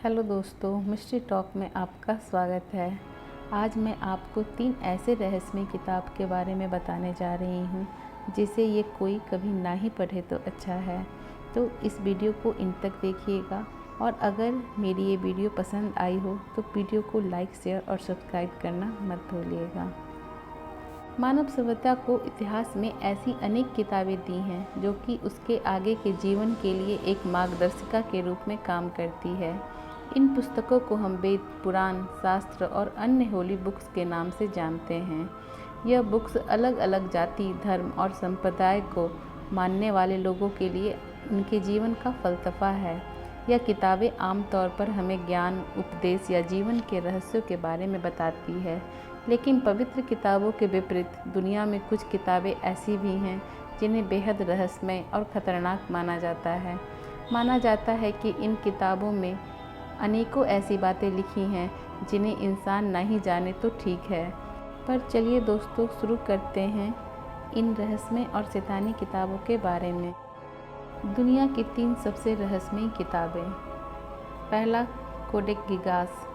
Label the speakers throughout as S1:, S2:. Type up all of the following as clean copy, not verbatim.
S1: Hello दोस्तों, mystery talk में आपका स्वागत है। आज मैं आपको 3 ऐसे रहस्यमय किताब के बारे में बताने जा रही हूँ जिसे ये कोई कभी ना ही पढ़े तो अच्छा है। तो इस वीडियो को इन तक देखिएगा और अगर मेरी ये वीडियो पसंद आई हो तो वीडियो को लाइक, शेयर और सब्सक्राइब करना मत भूलिएगा। मानव सभ्यता को इतिहास में ऐसी अनेक किताबें दी हैं जो कि उसके आगे के जीवन के लिए एक मार्गदर्शिका के रूप में काम करती है। इन पुस्तकों को हम वेद, पुराण, शास्त्र और अन्य होली बुक्स के नाम से जानते हैं। यह बुक्स अलग अलग जाति, धर्म और संप्रदाय को मानने वाले लोगों के लिए उनके जीवन का फलसफा है। यह किताबें आमतौर पर हमें ज्ञान, उपदेश या जीवन के रहस्यों के बारे में बताती है, लेकिन पवित्र किताबों के विपरीत दुनिया में कुछ किताबें ऐसी भी हैं जिन्हें बेहद रहस्यमय और ख़तरनाक माना जाता है। माना जाता है कि इन किताबों में अनेकों ऐसी बातें लिखी हैं जिन्हें इंसान ना ही जाने तो ठीक है। पर चलिए दोस्तों, शुरू करते हैं इन रहस्यमय और शैतानी किताबों के बारे में। दुनिया की 3 सबसे रहस्यमय किताबें। पहला, कोडेक्स गिगास।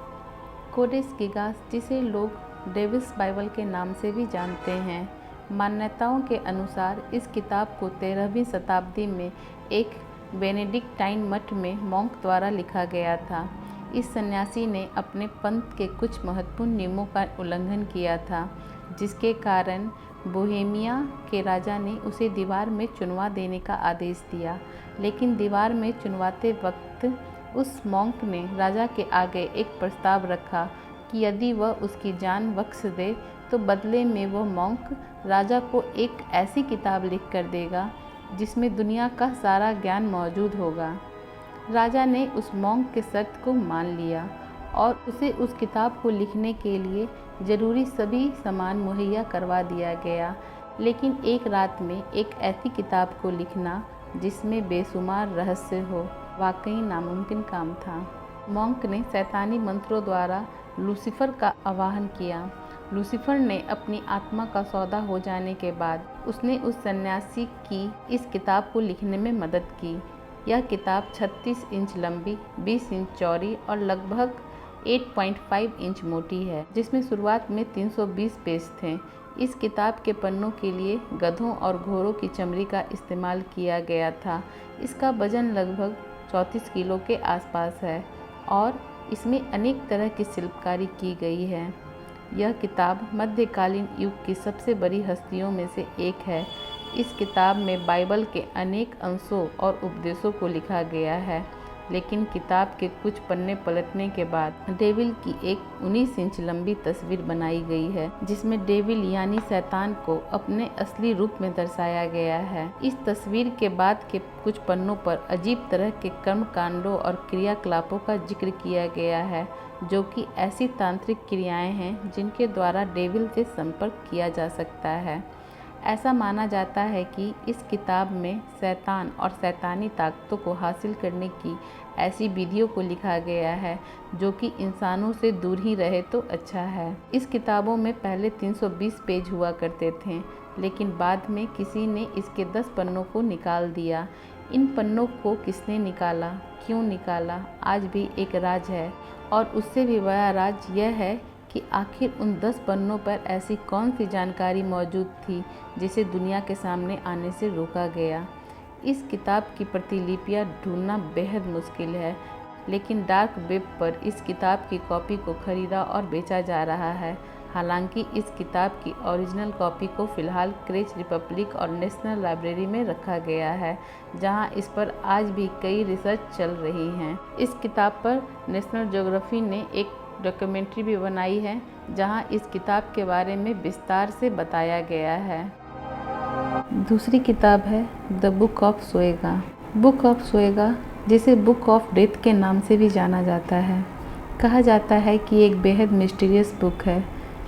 S1: कोडेक्स गिगास, जिसे लोग डेविल्स बाइबल के नाम से भी जानते हैं, मान्यताओं के अनुसार इस किताब को 13वीं शताब्दी में एक बेनेडिक्टाइन मठ में मॉन्क द्वारा लिखा गया था। इस सन्यासी ने अपने पंथ के कुछ महत्वपूर्ण नियमों का उल्लंघन किया था, जिसके कारण बोहेमिया के राजा ने उसे दीवार में चुनवा देने का आदेश दिया। लेकिन दीवार में चुनवाते वक्त उस मॉन्क ने राजा के आगे एक प्रस्ताव रखा कि यदि वह उसकी जान बख्श दे तो बदले में वह मॉन्क राजा को एक ऐसी किताब लिख कर देगा जिसमें दुनिया का सारा ज्ञान मौजूद होगा। राजा ने उस मॉन्क के शर्त को मान लिया और उसे उस किताब को लिखने के लिए ज़रूरी सभी सामान मुहैया करवा दिया गया। लेकिन एक रात में एक ऐसी किताब को लिखना जिसमें बेशुमार रहस्य हो, वाकई नामुमकिन काम था। मॉन्क ने शैतानी मंत्रों द्वारा लूसीफर का आवाहन किया। लूसीफर ने अपनी आत्मा का सौदा हो जाने के बाद उसने उस सन्यासी की इस किताब को लिखने में मदद की। यह किताब 36 इंच लंबी, 20 इंच चौड़ी और लगभग 8.5 इंच मोटी है, जिसमें शुरुआत में 320 पेज थे। इस किताब के पन्नों के लिए गधों और घोड़ों की चमड़ी का इस्तेमाल किया गया था। इसका वजन लगभग 34 किलो के आसपास है और इसमें अनेक तरह की शिल्पकारी की गई है। यह किताब मध्यकालीन युग की सबसे बड़ी हस्तियों में से एक है। इस किताब में बाइबल के अनेक अंशों और उपदेशों को लिखा गया है, लेकिन किताब के कुछ पन्ने पलटने के बाद डेविल की एक 19 इंच लंबी तस्वीर बनाई गई है, जिसमें डेविल यानी शैतान को अपने असली रूप में दर्शाया गया है। इस तस्वीर के बाद के कुछ पन्नों पर अजीब तरह के कर्म कांडों और क्रियाकलापों का जिक्र किया गया है, जो कि ऐसी तांत्रिक क्रियाएं हैं जिनके द्वारा डेविल से संपर्क किया जा सकता है। ऐसा माना जाता है कि इस किताब में शैतान और शैतानी ताकतों को हासिल करने की ऐसी विधियों को लिखा गया है जो कि इंसानों से दूर ही रहे तो अच्छा है। इस किताबों में पहले 320 पेज हुआ करते थे, लेकिन बाद में किसी ने इसके 10 पन्नों को निकाल दिया। इन पन्नों को किसने निकाला, क्यों निकाला, आज भी एक राज है। और उससे भी बड़ा राज यह है कि आखिर उन 10 पन्नों पर ऐसी कौन सी जानकारी मौजूद थी जिसे दुनिया के सामने आने से रोका गया। इस किताब की प्रतिलिपियां ढूंढना बेहद मुश्किल है, लेकिन डार्क वेब पर इस किताब की कॉपी को खरीदा और बेचा जा रहा है। हालांकि इस किताब की ओरिजिनल कॉपी को फ़िलहाल क्रेच रिपब्लिक और नेशनल लाइब्रेरी में रखा गया है, जहां इस पर आज भी कई रिसर्च चल रही हैं। इस किताब पर नेशनल ज्योग्राफी ने एक डॉक्यूमेंट्री भी बनाई है, जहां इस किताब के बारे में विस्तार से बताया गया है। दूसरी किताब है the book of Soyga. Book of Soyga, जिसे बुक ऑफ डेथ के नाम से भी जाना जाता है, कहा जाता है कि एक बेहद मिस्टीरियस बुक है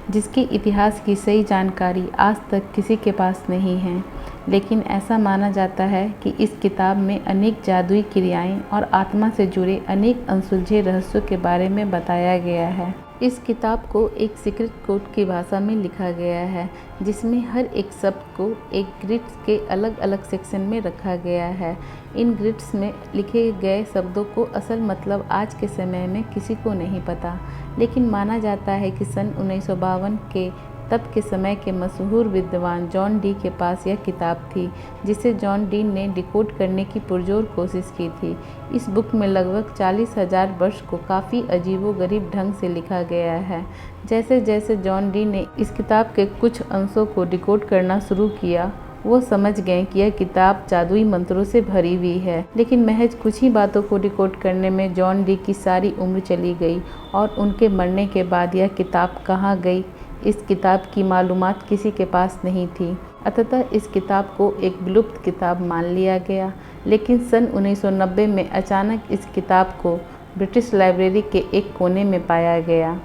S1: जिसके इतिहास की सही जानकारी आज तक किसी के पास नहीं है। लेकिन ऐसा माना जाता है कि इस किताब में अनेक जादुई क्रियाएं और आत्मा से जुड़े अनेक अनसुलझे रहस्यों के बारे में बताया गया है। इस किताब को एक सीक्रेट कोड की भाषा में लिखा गया है, जिसमें हर एक शब्द को एक ग्रिड्स के अलग अलग सेक्शन में रखा गया है। इन ग्रिड्स में लिखे गए शब्दों को असल मतलब आज के समय में किसी को नहीं पता, लेकिन माना जाता है कि सन 1952 के तब के समय के मशहूर विद्वान जॉन डी के पास यह किताब थी, जिसे जॉन डी ने डिकोड करने की पुरजोर कोशिश की थी। इस बुक में लगभग 40,000 वर्ष को काफ़ी अजीबोगरीब ढंग से लिखा गया है। जैसे जैसे जॉन डी ने इस किताब के कुछ अंशों को डिकोड करना शुरू किया, वो समझ गए कि यह किताब जादुई मंत्रों से भरी हुई है। लेकिन महज कुछ ही बातों को डिकोड करने में जॉन डी की सारी उम्र चली गई और उनके मरने के बाद यह किताब कहाँ गई, इस किताब की मालूमात किसी के पास नहीं थी। अतः इस किताब को एक विलुप्त किताब मान लिया गया। लेकिन सन 1990 में अचानक इस किताब को ब्रिटिश लाइब्रेरी के एक कोने में पाया गया।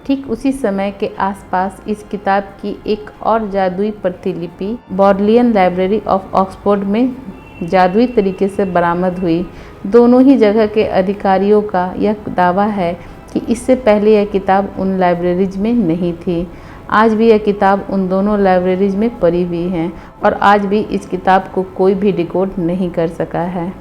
S1: ठीक उसी समय के आसपास इस किताब की एक और जादुई प्रतिलिपि बॉडलियन लाइब्रेरी ऑफ ऑक्सफोर्ड में जादुई तरीके से बरामद हुई। दोनों ही जगह के अधिकारियों का यह दावा है कि इससे पहले यह किताब उन लाइब्रेरीज में नहीं थी। आज भी यह किताब उन दोनों लाइब्रेरीज में पड़ी हुई है और आज भी इस किताब को कोई भी डिकोड नहीं कर सका है।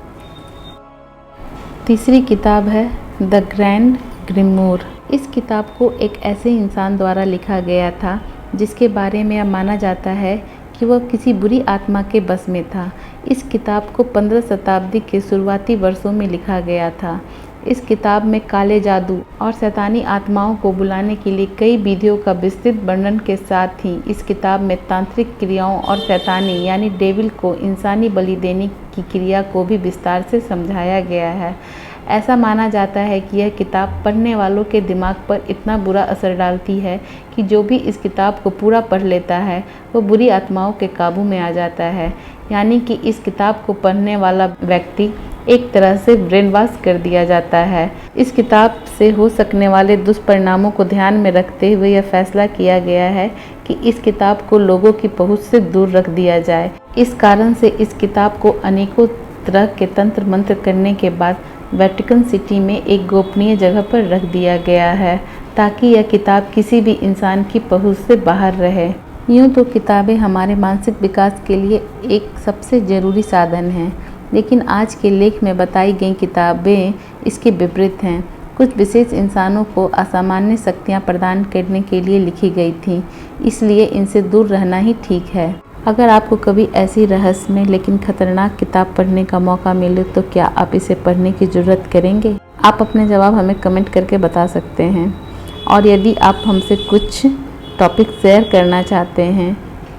S1: तीसरी किताब है द ग्रैंड ग्रिमोर। इस किताब को एक ऐसे इंसान द्वारा लिखा गया था जिसके बारे में यह माना जाता है कि वह किसी बुरी आत्मा के बस में था। इस किताब को 15 शताब्दी के शुरुआती वर्षों में लिखा गया था। इस किताब में काले जादू और शैतानी आत्माओं को बुलाने के लिए कई विधियों का विस्तृत वर्णन के साथ ही इस किताब में तांत्रिक क्रियाओं और शैतानी यानी डेविल को इंसानी बलि देने की क्रिया को भी विस्तार से समझाया गया है। ऐसा माना जाता है कि यह किताब पढ़ने वालों के दिमाग पर इतना बुरा असर डालती है कि जो भी इस किताब को पूरा पढ़ लेता है वो बुरी आत्माओं के काबू में आ जाता है। यानी कि इस किताब को पढ़ने वाला व्यक्ति एक तरह से ब्रेन वॉश कर दिया जाता है। इस किताब से हो सकने वाले दुष्परिणामों को ध्यान में रखते हुए यह फैसला किया गया है कि इस किताब को लोगों की पहुंच से दूर रख दिया जाए। इस कारण से इस किताब को अनेकों तरह के तंत्र मंत्र करने के बाद वेटिकन सिटी में एक गोपनीय जगह पर रख दिया गया है, ताकि यह किताब किसी भी इंसान की पहुंच से बाहर रहे। यूँ तो किताबें हमारे मानसिक विकास के लिए एक सबसे ज़रूरी साधन हैं, लेकिन आज के लेख में बताई गई किताबें इसके विपरीत हैं। कुछ विशेष इंसानों को असामान्य शक्तियाँ प्रदान करने के लिए लिखी गई थी, इसलिए इनसे दूर रहना ही ठीक है। अगर आपको कभी ऐसी रहस्यमय लेकिन खतरनाक किताब पढ़ने का मौका मिले तो क्या आप इसे पढ़ने की ज़रूरत करेंगे? आप अपने जवाब हमें कमेंट करके बता सकते हैं। और यदि आप हमसे कुछ टॉपिक शेयर करना चाहते हैं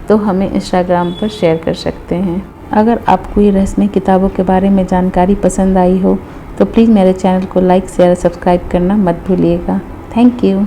S1: तो हमें इंस्टाग्राम पर शेयर कर सकते हैं। अगर आपको ये रहस्यमय किताबों के बारे में जानकारी पसंद आई हो तो प्लीज़ मेरे चैनल को लाइक शेयर सब्सक्राइब करना मत भूलिएगा। Thank you.